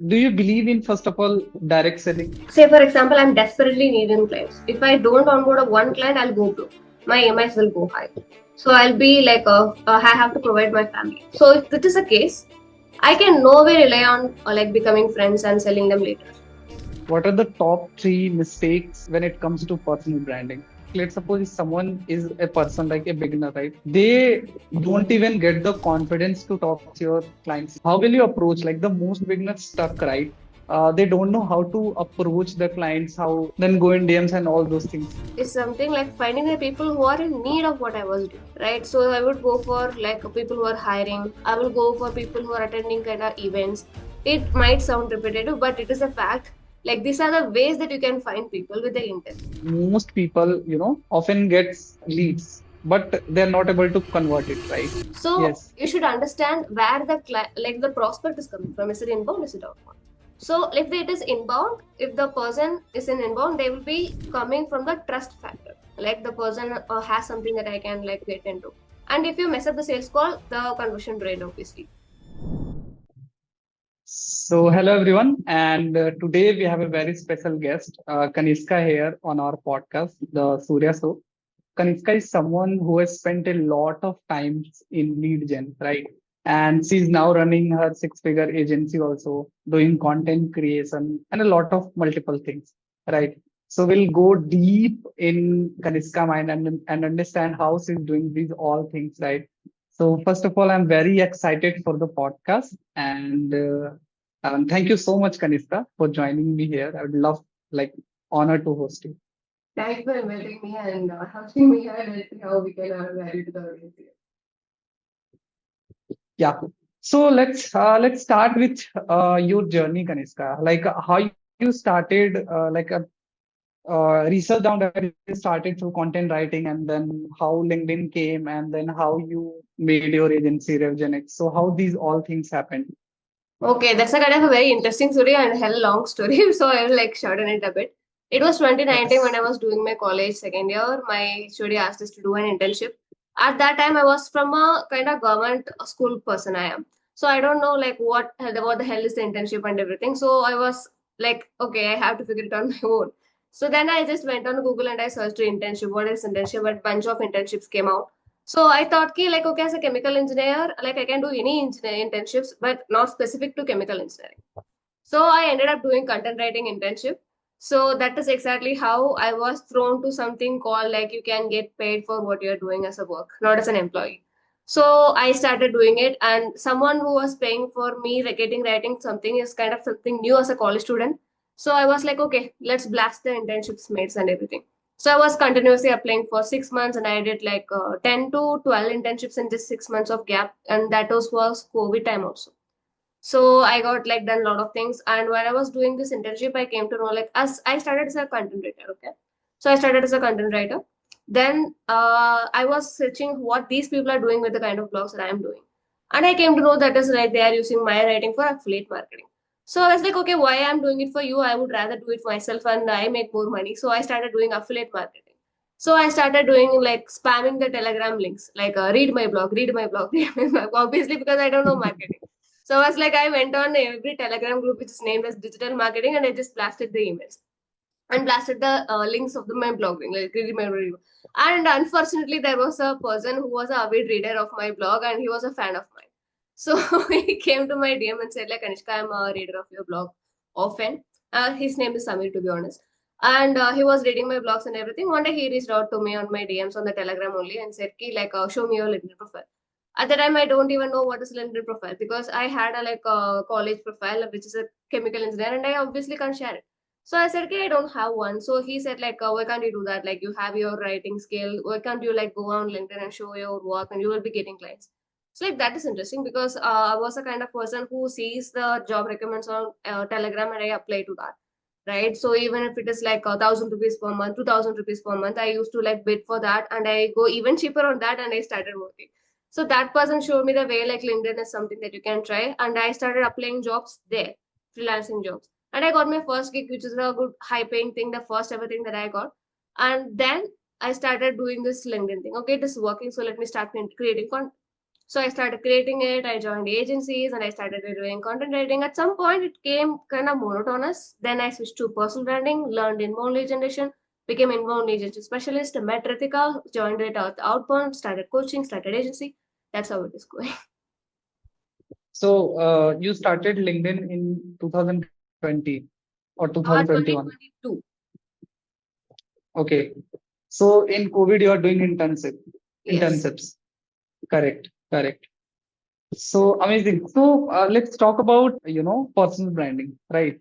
Do you believe in, first of all, direct selling? Say for example, I'm desperately needing clients. If I don't onboard a one client, I'll go broke. My EMIs will go high. So I'll be like, I have to provide my family. So if this is a case, I can no way rely on like becoming friends and selling them later. What are the top three mistakes when it comes to personal branding? Let's suppose if someone is a person like a beginner, right? They don't even get the confidence to talk to your clients. How will you approach? Like the most beginners stuck, right? They don't know how to approach the clients, how then go in DMs and all those things. It's something like finding the people who are in need of what I was doing, right? So I would go for like people who are hiring. I will go for people who are attending kind of events. It might sound repetitive, but it is a fact. Like these are the ways that you can find people with the intent. Most people, often gets leads, but they're not able to convert it, right? So Yes. you should understand where like the prospect is coming from. Is it inbound? Is it outbound? So if it is inbound, if the person is in inbound, they will be coming from the trust factor. Like the person has something that I can like get into. And if you mess up the sales call, the conversion rate obviously. So, hello everyone, and today we have a very special guest, Kanishka, here on our podcast, the Surya Show. Kanishka is someone who has spent a lot of times in lead gen, right? And she's now running her six-figure agency also, doing content creation and a lot of multiple things, right? So we'll go deep in Kanishka mind and understand how she's doing these all things, right? So first of all, I'm very excited for the podcast and thank you so much, Kanishka, for joining me here. I would love, like, honor to host you. Thanks for inviting me and helping me here. Let's see how we can add value to the audience here. Yeah. So let's start with your journey, Kanishka. Like how you started, research down that you started through content writing, and then how LinkedIn came, and then how you made your agency Revgenex. So how these all things happened. Okay, that's a kind of a very interesting story and hell long story. So I will like shorten it a bit. It was 2019 when Yes. I was doing my college second year. My study asked us to do an internship. At that time, I was from a kind of government school person. I am. So I don't know like what the hell is the internship and everything. So I was like, okay, I have to figure it on my own. So then I just went on Google and I searched internship. What is internship? A bunch of internships came out. So I thought ki like okay as a chemical engineer like I can do any engineering internships but not specific to chemical engineering. So I ended up doing content writing internship. So that is exactly how I was thrown to something called like you can get paid for what you're doing as a work, not as an employee. So I started doing it, and someone who was paying for me like getting writing something is kind of something new as a college student. So I was like, okay, let's blast the internships mates and everything. So I was continuously applying for 6 months, and I did like 10 to 12 internships in this 6 months of gap, and that was COVID time also. So I got like done a lot of things, and when I was doing this internship I came to know like as I started as a content writer. Okay, so I started as a content writer. Then I was searching what these people are doing with the kind of blogs that I am doing, and I came to know that is like they are using my writing for affiliate marketing. So I was like, okay, why I'm doing it for you, I would rather do it for myself and I make more money. So I started doing affiliate marketing. So I started doing like spamming the telegram links like read my blog, read my blog, read my blog, obviously because I don't know marketing. So I was like, I went on every Telegram group which is named as digital marketing, and I just blasted the emails and blasted the links of my blogging, like read my review. And unfortunately, there was a person who was a avid reader of my blog, and he was a fan of mine. So he came to my DM and said, like, Kanishka, I'm a reader of your blog often. His name is Samir, to be honest. And he was reading my blogs and everything. One day he reached out to me on my DMs on the Telegram only and said, Ki, like, show me your LinkedIn profile. At the time, I don't even know what is LinkedIn profile because I had a like a college profile which is a chemical engineer, and I obviously can't share it. So I said, okay, I don't have one. So he said, like, why can't you do that? Like, you have your writing skill. Why can't you like go on LinkedIn and show your work, and you will be getting clients? So like that is interesting because I was a kind of person who sees the job recommends on Telegram and I apply to that. Right. So even if it is like 1,000 rupees per month, 2,000 rupees per month, I used to like bid for that, and I go even cheaper on that, and I started working. So that person showed me the way like LinkedIn is something that you can try, and I started applying jobs there, freelancing jobs, and I got my first gig, which is a good high paying thing, the first ever thing that I got. And then I started doing this LinkedIn thing. Okay, this is working, so let me start creating content. So I started creating it. I joined agencies and I started doing content writing. At some point, it came kind of monotonous. Then I switched to personal branding, learned inbound lead generation, became inbound lead generation specialist, met Ritika, joined it out outbound, started coaching, started agency. That's how it is going. So you started LinkedIn in 2020 or 2021. 2022. Okay. So in COVID, you are doing Yes. internships. Correct. Correct. So amazing. So let's talk about, personal branding, right?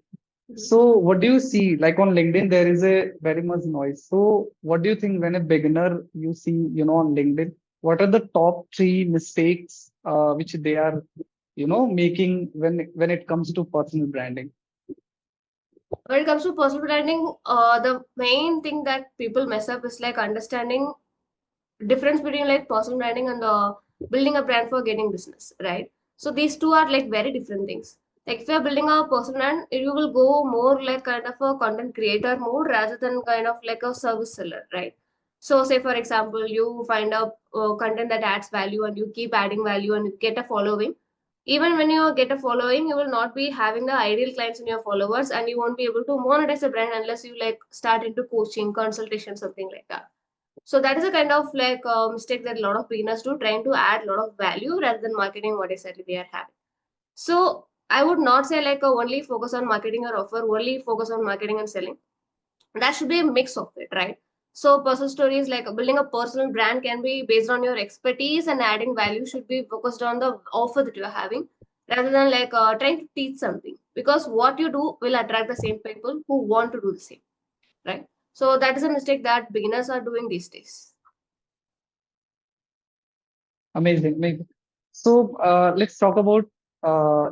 Mhm. So what do you see? Like on LinkedIn, there is a very much noise. So what do you think when a beginner you see, on LinkedIn, what are the top three mistakes which they are, making when it comes to personal branding? When it comes to personal branding, the main thing that people mess up is like understanding difference between like personal branding and building a brand for getting business, right? So these two are like very different things. Like if you're building a personal brand, you will go more like kind of a content creator mode rather than kind of like a service seller, right? So say for example, you find a content that adds value and you keep adding value and you get a following. Even when you get a following, you will not be having the ideal clients in your followers and you won't be able to monetize a brand unless you like start into coaching, consultation, something like that. So that is a kind of like mistake that a lot of beginners do, trying to add a lot of value rather than marketing what exactly they are having. So I would not say like only focus on marketing or offer, only focus on marketing and selling. That should be a mix of it, right? So personal stories like building a personal brand can be based on your expertise, and adding value should be focused on the offer that you're having rather than like trying to teach something, because what you do will attract the same people who want to do the same, right? So that is a mistake that beginners are doing these days. Amazing, amazing. So let's talk about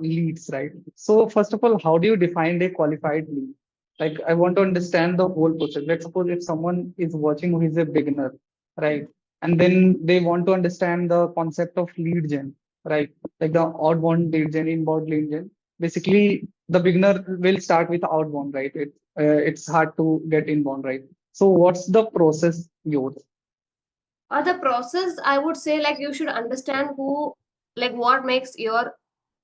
leads, right? So first of all, how do you define a qualified lead? Like I want to understand the whole process. Let's suppose if someone is watching who is a beginner, right? And then they want to understand the concept of lead gen, right? Like the outbound lead gen, inbound lead gen. Basically, the beginner will start with outbound, right? It's hard to get inbound, right? So what's the process yours? The process, I would say, like you should understand who, like what makes your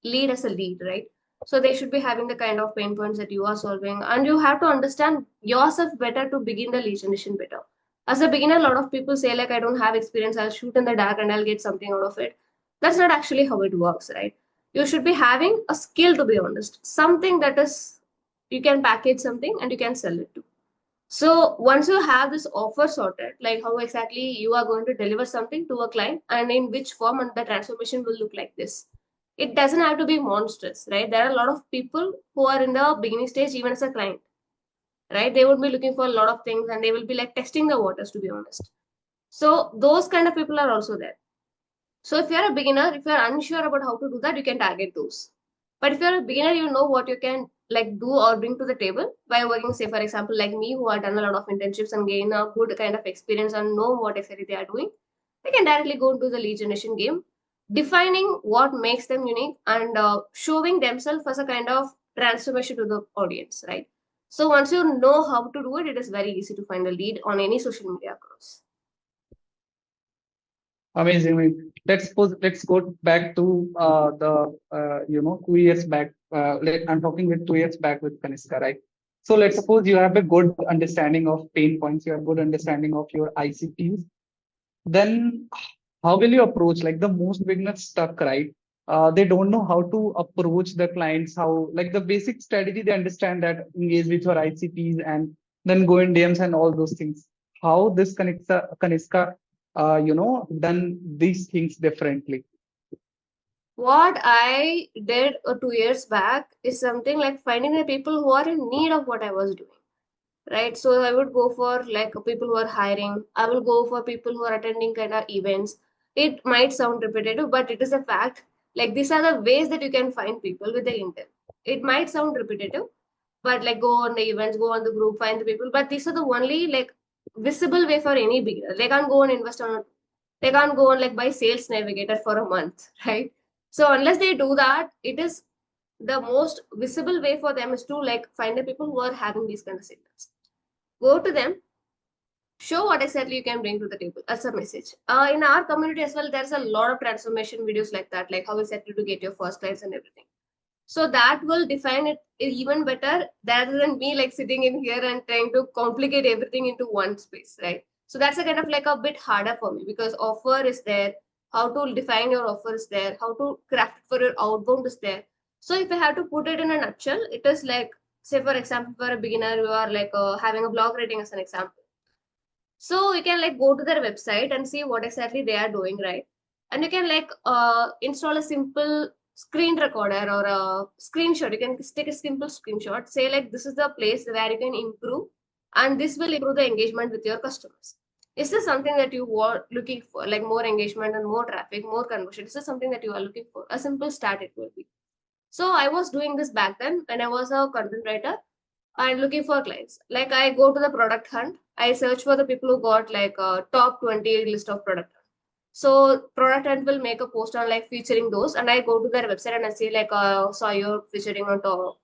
lead as a lead, right? So they should be having the kind of pain points that you are solving, and you have to understand yourself better to begin the lead generation better. As a beginner, a lot of people say like, I don't have experience, I'll shoot in the dark and I'll get something out of it. That's not actually how it works, right? You should be having a skill, to be honest, something that is, you can package something and you can sell it to. So once you have this offer sorted, like how exactly you are going to deliver something to a client and in which form, and the transformation will look like this. It doesn't have to be monstrous, right? There are a lot of people who are in the beginning stage, even as a client, right? They would be looking for a lot of things and they will be like testing the waters, to be honest. So those kind of people are also there. So if you're a beginner, if you're unsure about how to do that, you can target those. But if you're a beginner, you know what you can like do or bring to the table by working, say for example, like me, who have done a lot of internships and gain a good kind of experience and know what exactly they are doing. They can directly go into the lead generation game, defining what makes them unique and showing themselves as a kind of transformation to the audience, right? So once you know how to do it, it is very easy to find a lead on any social media accounts. Amazing. Let's go back to the 2 years back. I'm talking with 2 years back with Kanishka, right? So let's suppose you have a good understanding of pain points, you have good understanding of your ICPs. Then how will you approach? Like the most beginners stuck, right? They don't know how to approach the clients. How like the basic strategy they understand that engage with your ICPs and then go in DMs and all those things. How this Kanishka done these things differently. What I did 2 years back is something like finding the people who are in need of what I was doing, right? So I would go for like people who are hiring. I will go for people who are attending kind of events. It might sound repetitive, but it is a fact. Like these are the ways that you can find people with the intent. It might sound repetitive, but like go on the events, go on the group, find the people. But these are the only like visible way for any beginner. They can't go and invest on, they can't go and like buy sales navigator for a month, right? So unless they do that, it is the most visible way for them is to like find the people who are having these kind of signals. Go to them, show what exactly you can bring to the table as a message. In our community as well, there's a lot of transformation videos like that, like how exactly to get your first clients and everything. So that will define it even better rather than me like sitting in here and trying to complicate everything into one space, right? So that's a kind of like a bit harder for me because offer is there, how to define your offer is there, how to craft it for your outbound is there. So if I have to put it in a nutshell, it is like, say for example, for a beginner, you are like having a blog writing as an example. So you can like go to their website and see what exactly they are doing, right? And you can like install a simple screen recorder or a screenshot. You can take a simple screenshot, say like this is the place where you can improve, and this will improve the engagement with your customers. Is this something that you were looking for, like more engagement and more traffic, more conversion? Is this something that you are looking for? A simple start it will be. So I was doing this back then when I was a content writer and looking for clients. Like I go to the product hunt, I search for the people who got like a top 20 list of product. So product hunt will make a post on like featuring those, and I go to their website and I see like saw your featuring on top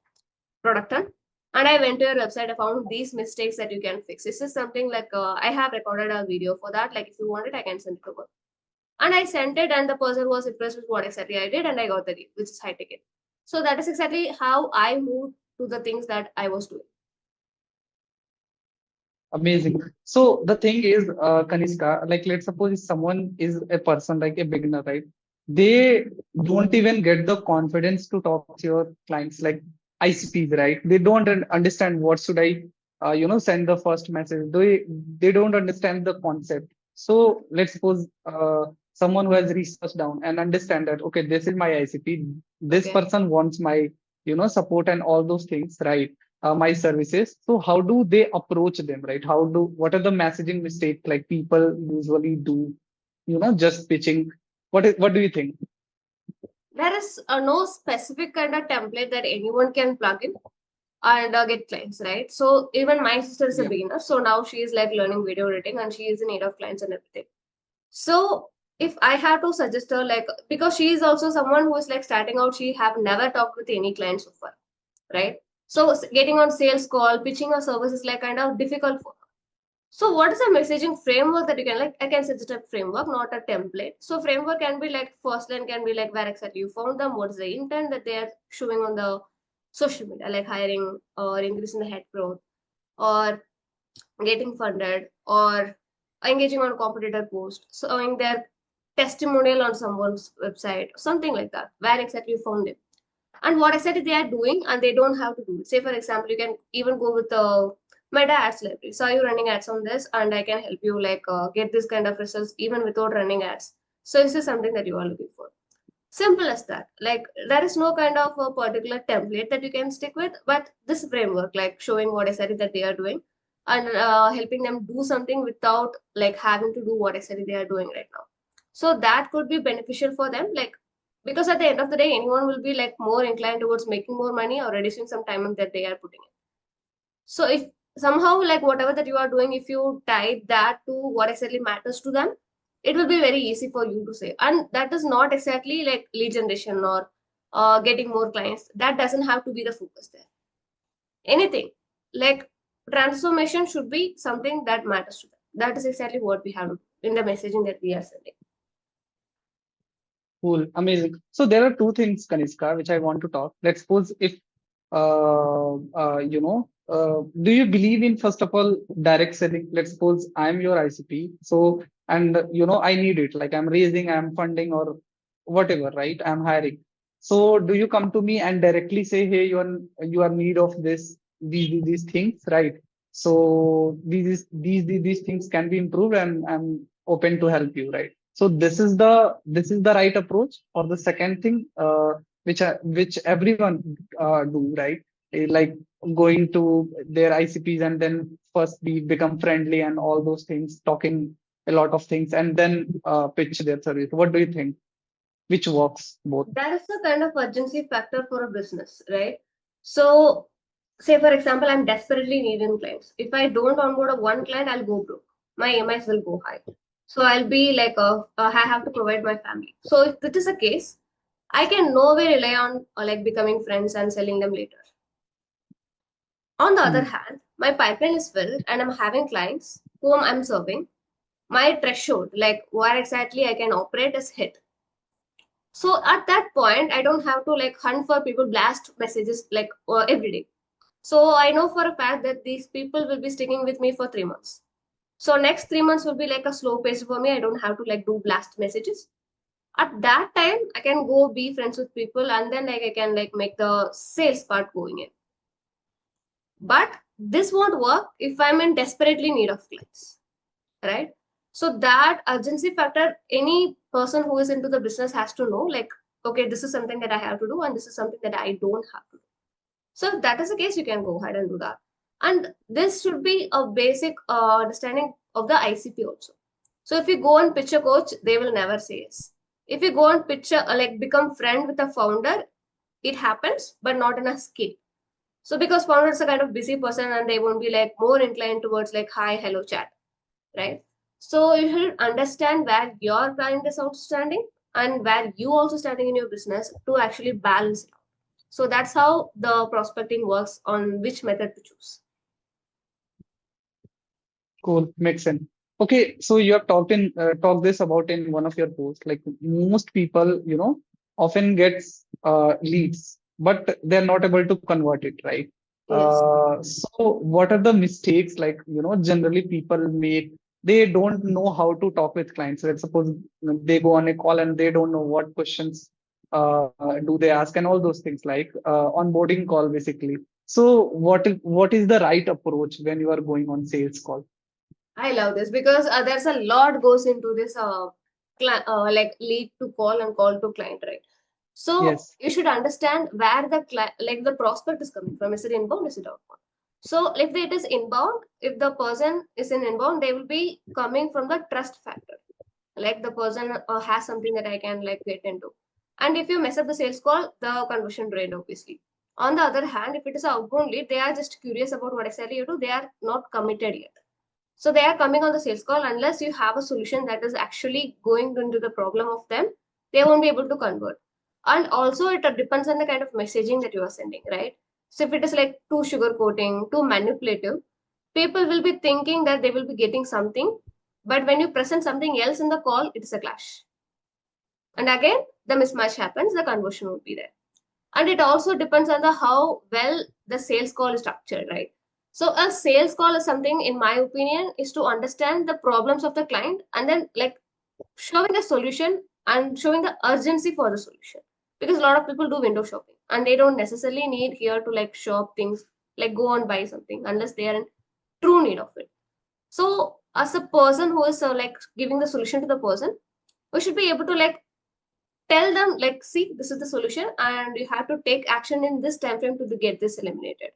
product hunt. And I went to your website, I found these mistakes that you can fix. This is something like I have recorded a video for that. Like if you want it, I can send it over. And I sent it, and the person was impressed with what exactly I did, and I got the deal, which is high ticket. So that is exactly how I moved to the things that I was doing. Amazing. So the thing is, Kanishka, like let's suppose if someone is a person like a beginner, right? They don't even get the confidence to talk to your clients like ICPs, right? They don't understand what should I, send the first message. They don't understand the concept. So let's suppose someone who has researched down and understand that, okay, this is my ICP. This Okay. person wants my, support and all those things, right? My services. So how do they approach them, right? What are the messaging mistakes like people usually do, just pitching? What do you think? There is no specific kind of template that anyone can plug in and get clients, right? So even my sister is a Yeah. beginner, so now she is like learning video editing and she is in need of clients and everything. So if I have to suggest her, like because she is also someone who is like starting out, she have never talked with any clients so far, right? So getting on sales call, pitching her service is like kind of difficult for her. So what is a messaging framework that you can like? I can suggest a framework, not a template. So framework can be like first line can be like where exactly you found them, what's the intent that they are showing on the social media, like hiring or increasing the head growth or getting funded or engaging on a competitor post, showing their testimonial on someone's website, something like that. Where exactly you found it and what exactly they are doing, and they don't have to do it. Say, for example, you can even go with the Meta Ads library. So, you're running ads on this, and I can help you like get this kind of results even without running ads. So, this is something that you are looking for. Simple as that. Like, there is no kind of a particular template that you can stick with, but this framework, like showing what exactly that they are doing and helping them do something without like having to do what exactly they are doing right now. So that could be beneficial for them. Like because at the end of the day, anyone will be like more inclined towards making more money or reducing some time that they are putting in. So if somehow like whatever that you are doing, if you tie that to what exactly matters to them, it will be very easy for you to say. And that is not exactly like lead generation or getting more clients. That doesn't have to be the focus there. Anything like transformation should be something that matters to them. That is exactly what we have to do in the messaging that we are sending. Cool, amazing. So there are two things, Kanishka, which I want to talk. Let's suppose if do you believe in first of all direct selling? Let's suppose I'm your ICP, so and I need it, like I'm raising, I'm funding or whatever, right? I'm hiring. So do you come to me and directly say, hey, you are need of these things, right? So these things can be improved, and I'm open to help you, right? So this is the right approach. Or the second thing, which everyone do, right? Like going to their ICPs and then first become friendly and all those things, talking a lot of things, and then pitch their service. What do you think? Which works both? That is the kind of urgency factor for a business, right? So, say for example, I'm desperately needing clients. If I don't onboard a one client, I'll go broke. My EMIs will go high. So I'll be like, I have to provide my family. So if that is the case, I can no way rely on like becoming friends and selling them later. On the other Hmm. hand, my pipeline is filled and I'm having clients whom I'm serving, my threshold, like where exactly I can operate, is hit. So at that point, I don't have to like hunt for people, blast messages like every day. So I know for a fact that these people will be sticking with me for 3 months. So next 3 months will be like a slow pace for me. I don't have to like do blast messages. At that time, I can go be friends with people, and then like I can like make the sales part going in. But this won't work if I'm in desperately need of clients, right? So that urgency factor, any person who is into the business has to know, like, okay, this is something that I have to do, and this is something that I don't have to do. So if that is the case, you can go ahead and do that. And this should be a basic understanding of the ICP also. So if you go and pitch a coach, they will never say yes. If you go and pitch a, like become friend with a founder, it happens, but not in a scale. So because founder is a kind of busy person and they won't be like more inclined towards like hi, hello, chat, right? So you should understand where your client is outstanding and where you also standing in your business to actually balance it out. So that's how the prospecting works on which method to choose. Cool, makes sense. Okay, so you have talked this about in one of your posts. Like most people, often gets leads, but they're not able to convert it, right? Yes. So what are the mistakes like generally people make? They don't know how to talk with clients. Let's suppose they go on a call and they don't know what questions do they ask and all those things like onboarding call basically. So what is the right approach when you are going on sales call? I love this because there's a lot goes into this like lead to call and call to client, right? So Yes. you should understand where the like the prospect is coming from. Is it inbound? Is it outbound? So if it is inbound, if the person is in inbound, they will be coming from the trust factor. Like the person has something that I can like get into. And if you mess up the sales call, the conversion rate obviously. On the other hand, if it is an outbound lead, they are just curious about what exactly you do. They are not committed yet. So they are coming on the sales call unless you have a solution that is actually going into the problem of them, they won't be able to convert. And also it depends on the kind of messaging that you are sending, right? So if it is like too sugarcoating, too manipulative, people will be thinking that they will be getting something, but when you present something else in the call, it is a clash. And again, the mismatch happens, the conversion won't be there. And it also depends on the how well the sales call is structured, right? So a sales call is something, in my opinion, is to understand the problems of the client and then like showing a solution and showing the urgency for the solution. Because a lot of people do window shopping and they don't necessarily need here to like shop things, like go and buy something unless they are in true need of it. So as a person who is like giving the solution to the person, we should be able to like tell them like, see, this is the solution and you have to take action in this time frame to get this eliminated.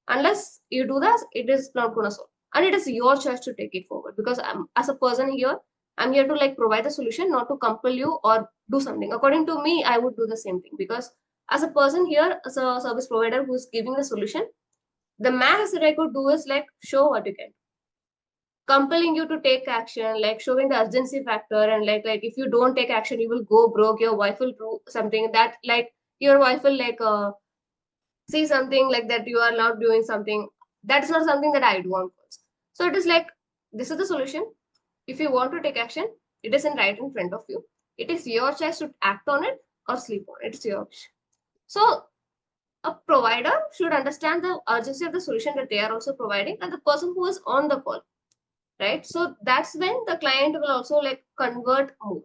Unless you do that, it is not going to solve, and it is your choice to take it forward. Because as a person here, I'm here to like provide the solution, not to compel you or do something. According to me, I would do the same thing, because as a person here, as a service provider who is giving the solution, the max that I could do is like show what you can, compelling you to take action, like showing the urgency factor, and like if you don't take action, you will go broke. Your wife will do something that like your wife will like see something like that you are not doing something. That's not something that I do on calls. So it is like, this is the solution. If you want to take action, it is in right in front of you. It is your choice to act on it or sleep on it. It's your wish. So a provider should understand the urgency of the solution that they are also providing, and the person who is on the call, right? So that's when the client will also like convert more,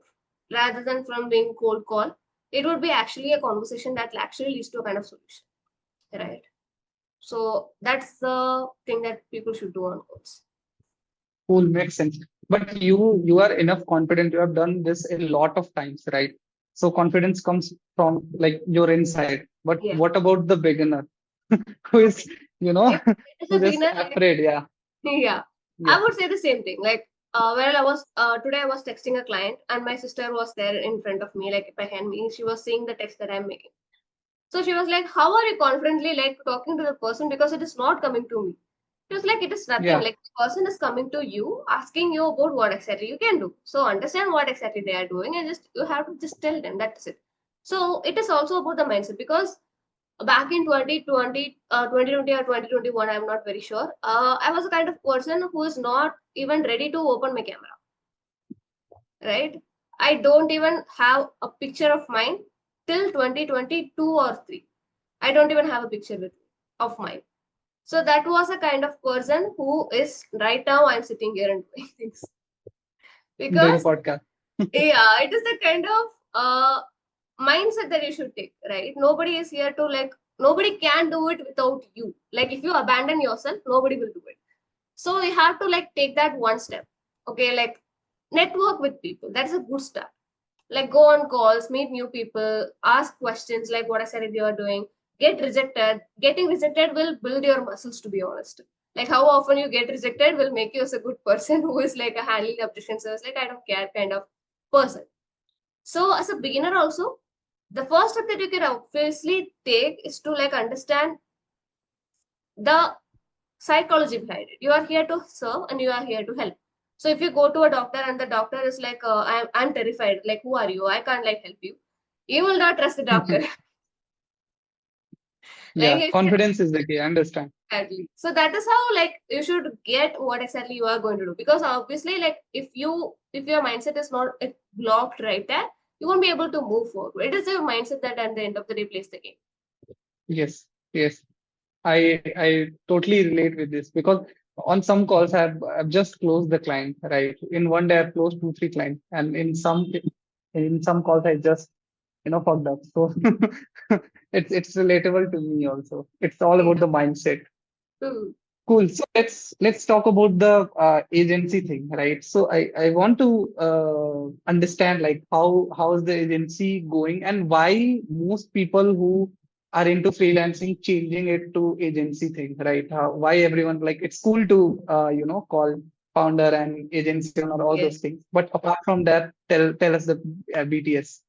rather than from being cold call. It would be actually a conversation that actually leads to a kind of solution, right? So that's the thing that people should do on calls. Cool, makes sense. But you are enough confident. You have done this a lot of times, right? So confidence comes from like your inside. But Yeah. what about the beginner who Okay. is, If it is who a just beginner, like, afraid? Yeah. yeah, Yeah. I would say the same thing. Like, well, I was today I was texting a client, and my sister was there in front of me, like behind me. She was seeing the text that I'm making. So she was like, "How are you confidently like talking to the person, because it is not coming to me?" She was like, "It is nothing. Yeah. Like the person is coming to you, asking you about what exactly you can do. So understand what exactly they are doing, and just you have to just tell them. That's it." So it is also about the mindset, because back in 2020 or 2021, I'm not very sure. I was a kind of person who is not even ready to open my camera, right? I don't even have a picture of mine till 2022 or 3. I don't even have a picture with of mine. So that was a kind of person who is right now I'm sitting here and doing things Doing a because podcast. yeah, it is the kind of mindset that you should take, right? Nobody is here to like nobody can do it without you. Like if you abandon yourself, nobody will do it. So you have to like take that one step. Okay, like network with people. That's a good start. Like go on calls, meet new people, ask questions like what I said if you are doing. Get rejected. Getting rejected will build your muscles, to be honest. Like how often you get rejected will make you as a good person who is like a handling objection service, like I don't care kind of person. So as a beginner also, the first step that you can obviously take is to like understand the psychology behind it. You are here to serve and you are here to help. So if you go to a doctor and the doctor is like, I'm terrified, like who are you? I can't like help you. You will not trust the doctor. Like Yeah, if you confidence is the key. I understand. exactly. So that is how like you should get what exactly you are going to do. Because obviously, like if your mindset is not blocked right there, you won't be able to move forward. It is your mindset that at the end of the day plays the game. Yes, yes. I totally relate with this because on some calls I've just closed the client, right? In one day I've closed two, three clients, and in some calls I just fucked up. So it's relatable to me also. It's all about Yeah. the mindset. Hmm. Cool. So let's talk about the agency thing, right? So I want to understand like how is the agency going and why most people who are into freelancing changing it to agency thing, right? Why everyone like it's cool to call founder and agency owner all Yeah. those things, but apart from that, tell us the BTS.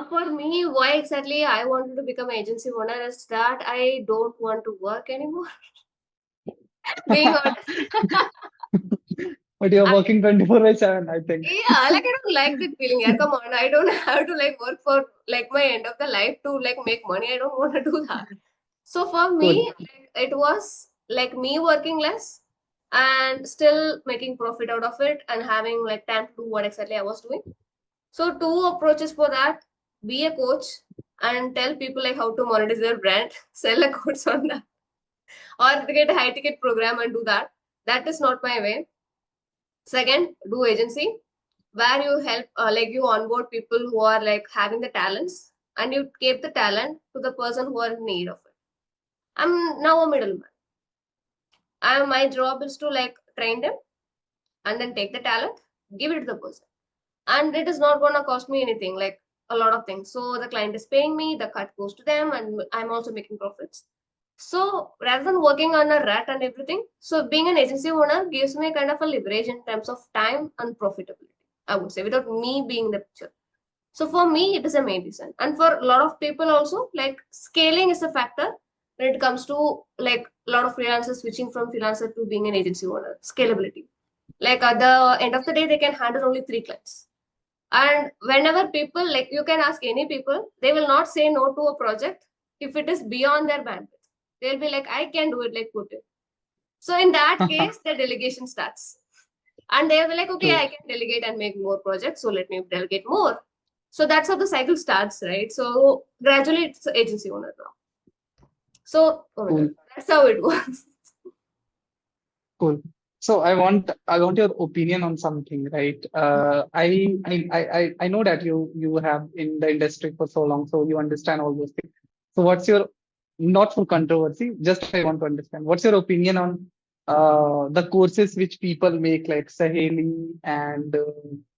For me, why exactly I wanted to become agency owner is that I don't want to work anymore. Being honest. But you're working 24/7, I think. Yeah, like I don't like that feeling. Yeah, come on. I don't have to like work for like my end of the life to like make money. I don't want to do that. So for Cool. me, like, it was like me working less and still making profit out of it and having like time to do what exactly I was doing. So two approaches for that: be a coach and tell people like how to monetize their brand, sell a course on that, or get a high ticket program and do that. That is not my way. Second, do agency where you help like you onboard people who are like having the talents and you give the talent to the person who are in need of it. I'm now a middleman. My job is to like train them and then take the talent, give it to the person. And it is not gonna cost me anything, like a lot of things. So the client is paying me, the cut goes to them, and I'm also making profits. So rather than working on a rat and everything, so being an agency owner gives me kind of a leverage in terms of time and profitability, I would say, without me being in the picture. So for me, it is a main reason. And for a lot of people also, like scaling is a factor when it comes to like a lot of freelancers switching from freelancer to being an agency owner. Scalability. Like at the end of the day, they can handle only 3 clients. And whenever people, like you can ask any people, they will not say no to a project if it is beyond their bandwidth. They'll be like, I can do it, like put it. So in that case, the delegation starts. And they'll be like, okay, True. I can delegate and make more projects, so let me delegate more. So that's how the cycle starts, right? So gradually it's agency owner now. So oh my god, Cool. that's how it works. Cool. So I want your opinion on something, right? I know that you have in the industry for so long, so you understand all those things. So what's your not for controversy, just I want to understand what's your opinion on the courses which people make like Saheli and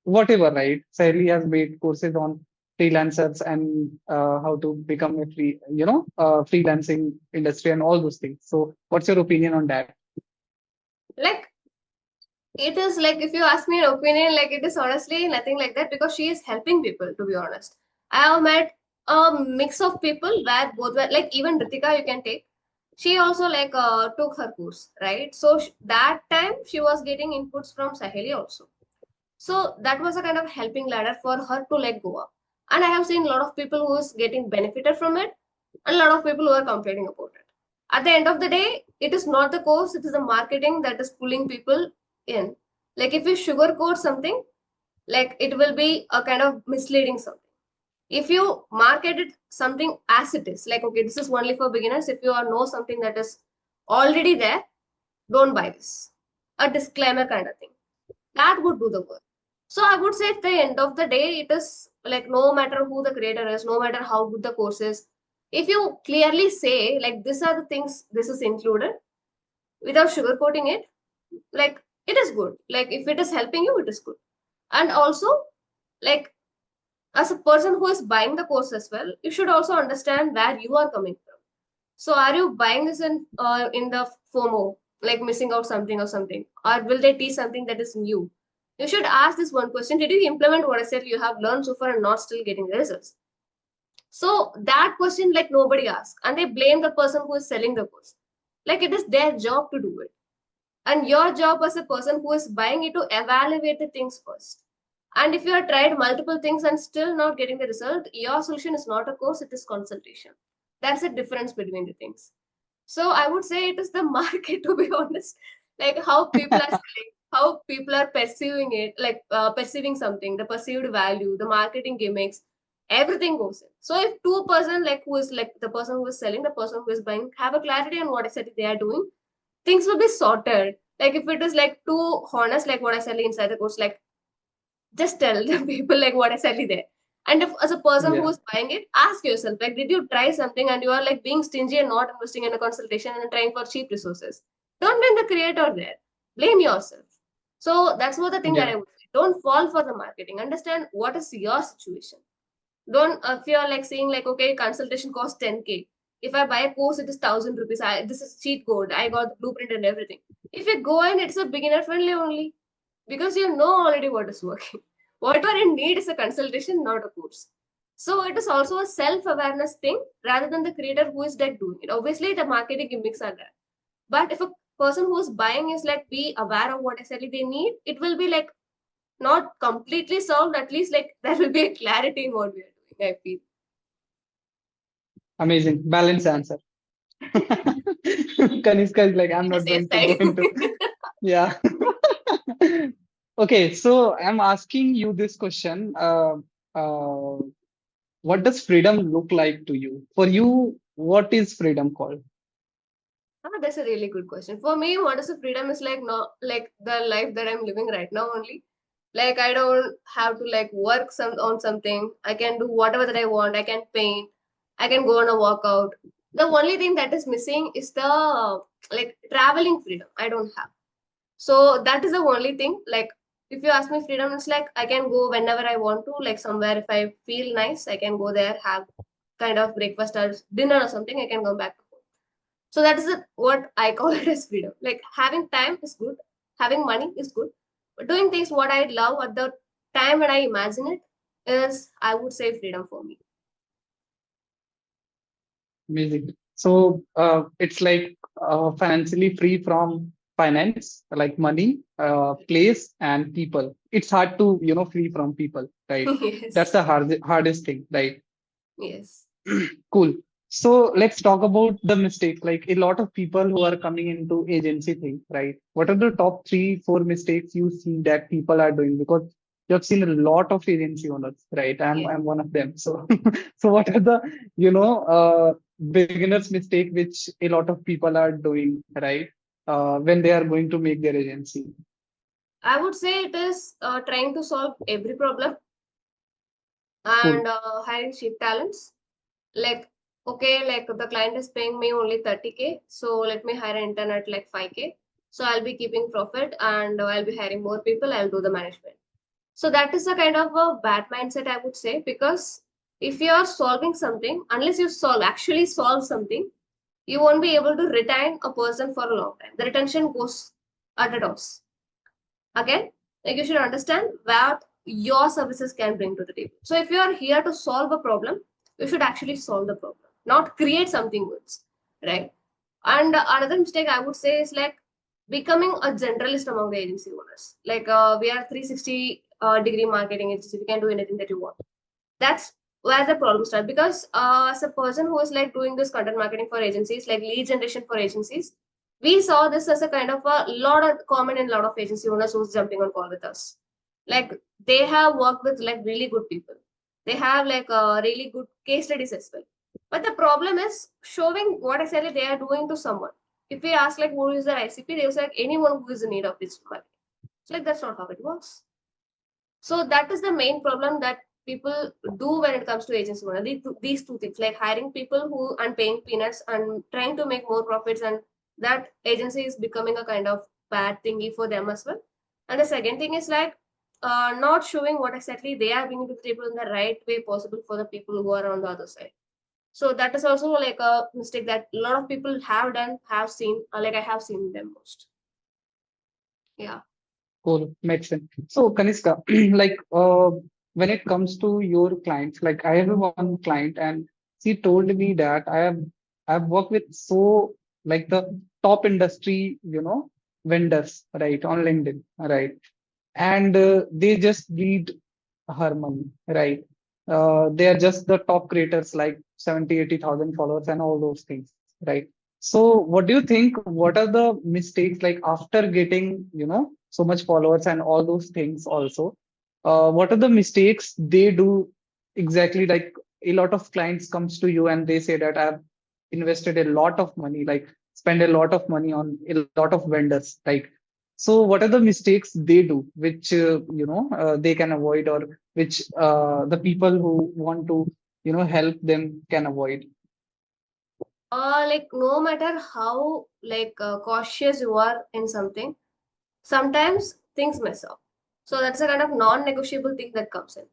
whatever, right? Saheli has made courses on freelancers and how to become a freelancing industry and all those things. So what's your opinion on that? Like it is like if you ask me an opinion, like it is honestly nothing like that because she is helping people, to be honest. I have met a mix of people where both were like even Ritika you can take. She also like took her course, right? So that time she was getting inputs from Saheli also. So that was a kind of helping ladder for her to like go up. And I have seen a lot of people who is getting benefited from it. and a lot of people who are complaining about it. At the end of the day, it is not the course, it is the marketing that is pulling people in. Like if you sugarcoat something, like it will be a kind of misleading something. If you market it something as it is, like okay, this is only for beginners, if you are know something that is already there, don't buy this. A disclaimer kind of thing. That would do the work. So I would say at the end of the day, it is like no matter who the creator is, no matter how good the course is, if you clearly say like these are the things this is included without sugarcoating it, like it is good. Like if it is helping you, it is good. And also, like as a person who is buying the course as well, you should also understand where you are coming from. So are you buying this in the FOMO, like missing out something or something, or will they teach something that is new? You should ask this one question: did you implement what I said you have learned so far and not still getting the results? So that question, like nobody asks, and they blame the person who is selling the course. Like it is their job to do it, and your job as a person who is buying it to evaluate the things first. And if you have tried multiple things and still not getting the result, your solution is not a course, it is consultation. That's the difference between the things. So I would say it is the market, to be honest, like how people are selling, how people are perceiving it, like perceiving something, the perceived value, the marketing gimmicks, everything goes in. So if two-person, like who is like the person who is selling, the person who is buying, have a clarity on what exactly they are doing, things will be sorted. Like if it is like too honest, like what I said inside the course, like just tell the people like what exactly there. And if as a person who Yeah, is buying it, ask yourself, like, did you try something and you are like being stingy and not investing in a consultation and trying for cheap resources? Don't blame the creator there. Blame yourself. So that's what the thing that yeah, I would say. Don't fall for the marketing. Understand what is your situation. Don't if you're like saying like okay, consultation costs 10K. If I buy a course, it is 1,000 rupees. This is cheat code. I got the blueprint and everything. If you go in, it's a beginner friendly only because you know already what is working. Whatever you need is a consultation, not a course. So it is also a self-awareness thing rather than the creator who is like doing it. Obviously, the marketing gimmicks are there. But if a person who is buying is like be aware of what exactly they need, it will be like not completely solved. At least like there will be a clarity in what we are doing, I feel. amazing. Balanced answer. Kanishka is like, I'm In the not safe going to go side. into. Yeah. Okay, so I'm asking you this question. Uh, what does freedom look like to you? For you, what is freedom called? That's a really good question. For me, what is the freedom is like not like the life that I'm living right now only. Like I don't have to like work some on something. I can do whatever that I want. I can paint. I can go on a walkout. The only thing that is missing is the like traveling freedom. I don't have. So that is the only thing. Like if you ask me freedom, it's like I can go whenever I want to, like somewhere if I feel nice, I can go there, have kind of breakfast or dinner or something, I can come back. So that is what I call it as freedom. Like having time is good, having money is good, but doing things what I love at the time when I imagine it is, I would say, freedom for me. Amazing. So it's like financially free from finance, like money, place, and people. It's hard to, free from people, right? That's Yes, the hardest thing, right? yes, Cool. So let's talk about the mistakes. Like a lot of people who are coming into agency thing, right? What are the top three, four mistakes you see that people are doing? Because you have seen a lot of agency owners, right? I'm yes. I'm one of them. So so what are the beginners mistake which a lot of people are doing, right? When they are going to make their agency. I would say it is trying to solve every problem Cool. and hiring cheap talents. Like, okay, like the client is paying me only 30K, so let me hire an intern at like 5K. So I'll be keeping profit and I'll be hiring more people. I'll do the management. So that is a kind of a bad mindset, I would say, because if you are solving something, unless you actually solve something, you won't be able to retain a person for a long time. The retention goes at a toss. Again, like you should understand what your services can bring to the table. So if you are here to solve a problem, you should actually solve the problem, not create something good, right? And another mistake I would say is like becoming a generalist among the agency owners. Like we are 360 degree marketing agency, we can do anything that you want. That's where the problem starts. Because as a person who is like doing this content marketing for agencies, like lead generation for agencies, we saw this as a kind of a lot of common in a lot of agency owners who's jumping on call with us. Like they have worked with like really good people. They have like really good case studies as well. But the problem is showing what exactly they are doing to someone. If we ask like who is their ICP, they say like anyone who is in need of this money. It's like that's not how it works. So that is the main problem that people do when it comes to agency owner. These two things, like hiring people who and paying peanuts and trying to make more profits, and that agency is becoming a kind of bad thingy for them as well. And the second thing is like not showing what exactly they are bringing to the table in the right way possible for the people who are on the other side. So that is also like a mistake that a lot of people have done, have seen, like I have seen them most. Yeah. Cool. Makes sense. So, Kanishka, like when it comes to your clients, like I have one client and she told me that I've worked with so like the top industry, vendors, right, on LinkedIn, right? And they just need her money, right? They are just the top creators like 70, 80,000 followers and all those things, right? So what do you think? What are the mistakes like after getting, so much followers and all those things also? What are the mistakes they do exactly? Like a lot of clients comes to you and they say that I've invested a lot of money, like spend a lot of money on a lot of vendors, right? So what are the mistakes they do, which they can avoid, or which the people who want to help them can avoid? Like no matter how like cautious you are in something, sometimes things mess up. So that's a kind of non-negotiable thing that comes in.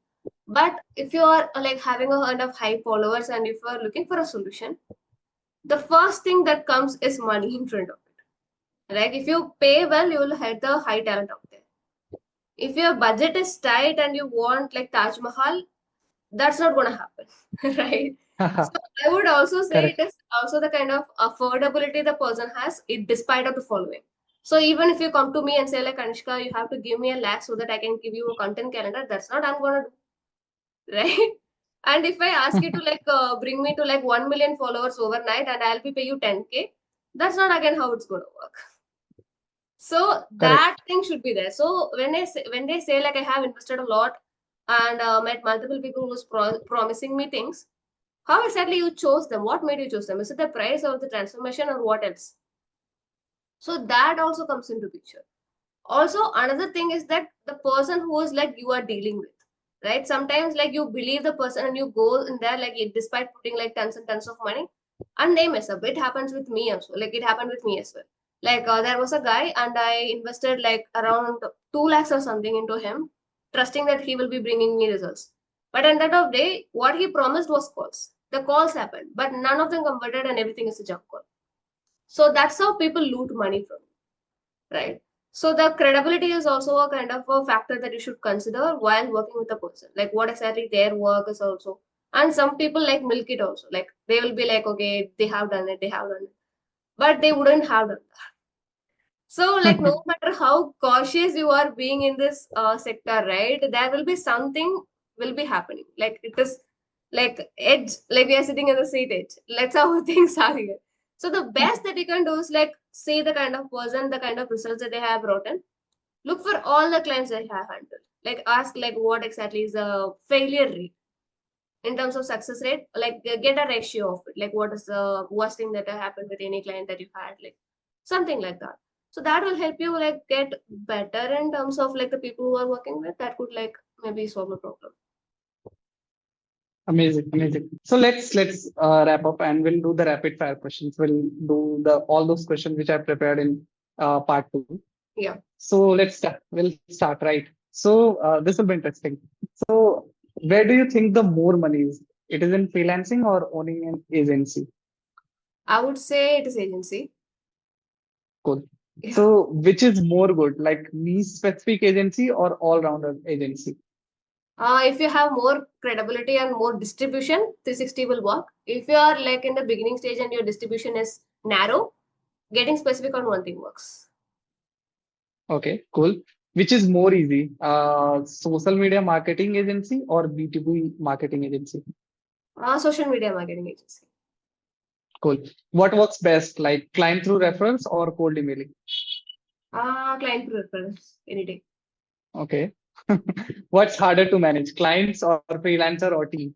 But if you are like having a kind of high followers and if you are looking for a solution, the first thing that comes is money in front of it. Right? If you pay well, you will have the high talent out there. If your budget is tight and you want like Taj Mahal, that's not going to happen, right? So I would also say it Correct. is also the kind of affordability the person has, it despite of the following. So even if you come to me and say like Kanishka, you have to give me a lakh so that I can give you a content calendar, that's not I'm gonna do, right? And if I ask you to like bring me to like 1 million followers overnight and I'll be pay you 10K, that's not again how it's gonna work. So that Correct. thing should be there. So when they say like I have invested a lot and met multiple people who's promising me things, how exactly you chose them? What made you choose them? Is it the price or the transformation or what else? So that also comes into picture. Also, another thing is that the person who is like you are dealing with, right? Sometimes like you believe the person and you go in there like despite putting like tons and tons of money, and they mess up. It happens with me also. Like it happened with me as well. Like there was a guy and I invested like around 2 lakhs or something into him, trusting that he will be bringing me results. But at the end of the day, what he promised was calls. The calls happened, but none of them converted, and everything is a junk call. So that's how people loot money from, right? So the credibility is also a kind of a factor that you should consider while working with a person. Like what exactly their work is also. And some people like milk it also. Like they will be like, okay, they have done it, they have done it. But they wouldn't have done that. So like no matter how cautious you are being in this sector, right? There will be something will be happening. Like it is like edge, like we are sitting in the seat edge. That's how things are here. So the best that you can do is like see the kind of person, the kind of results that they have brought in. Look for all the clients they have handled. Like ask like what exactly is the failure rate in terms of success rate. Like get a ratio of it. Like what is the worst thing that happened with any client that you had, like something like that. So that will help you like get better in terms of like the people who are working with. That could like maybe solve a problem. Amazing, amazing. So let's wrap up and we'll do the rapid fire questions. We'll do the all those questions which I prepared in part two. Yeah. So let's start. We'll start, right? So this will be interesting. So where do you think the more money is? It is in freelancing or owning an agency? I would say it is agency. Cool. Yeah. So which is more good, like niche specific agency or all rounder agency? If you have more credibility and more distribution, 360 will work. If you are like in the beginning stage and your distribution is narrow, getting specific on one thing works. Okay, cool. Which is more easy, social media marketing agency or B2B marketing agency? Social media marketing agency. Cool. What works best, like client through referrals or cold emailing? Client preference any day. Okay. What's harder to manage, clients or freelancer or team?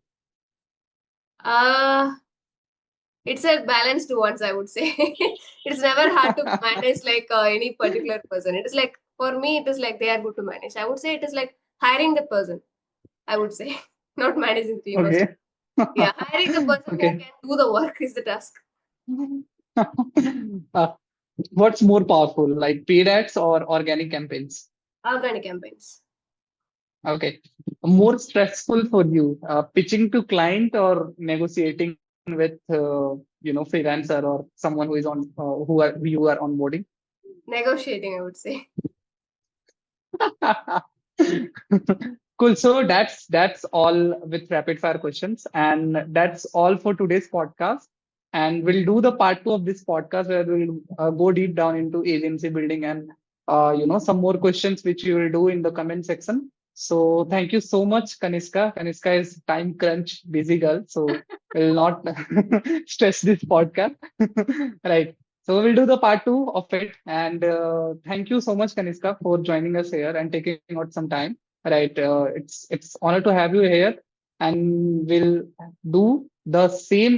Uh, it's a balanced ones, I would say. It's never hard to manage like any particular person. It is like for me, it is like they are good to manage. I would say it is like hiring the person. I would say not managing three much. Okay. Yeah, hiring the person who Okay. can do the work is the task. Uh, what's more powerful, like paid ads or organic campaigns? Organic campaigns. Okay. More stressful for you, pitching to client or negotiating with, freelancer or someone who is on, who you are onboarding? Negotiating, I would say. Cool. So that's all with rapid fire questions, and that's all for today's podcast. And we'll do the part two of this podcast where we'll go deep down into agency building and some more questions which you will do in the comment section. So thank you so much, Kaniska. Kaniska is time crunch, busy girl, so will not stress this podcast. Right. So we'll do the part two of it. And thank you so much, Kaniska, for joining us here and taking out some time. Right. It's honor to have you here, and we'll do the same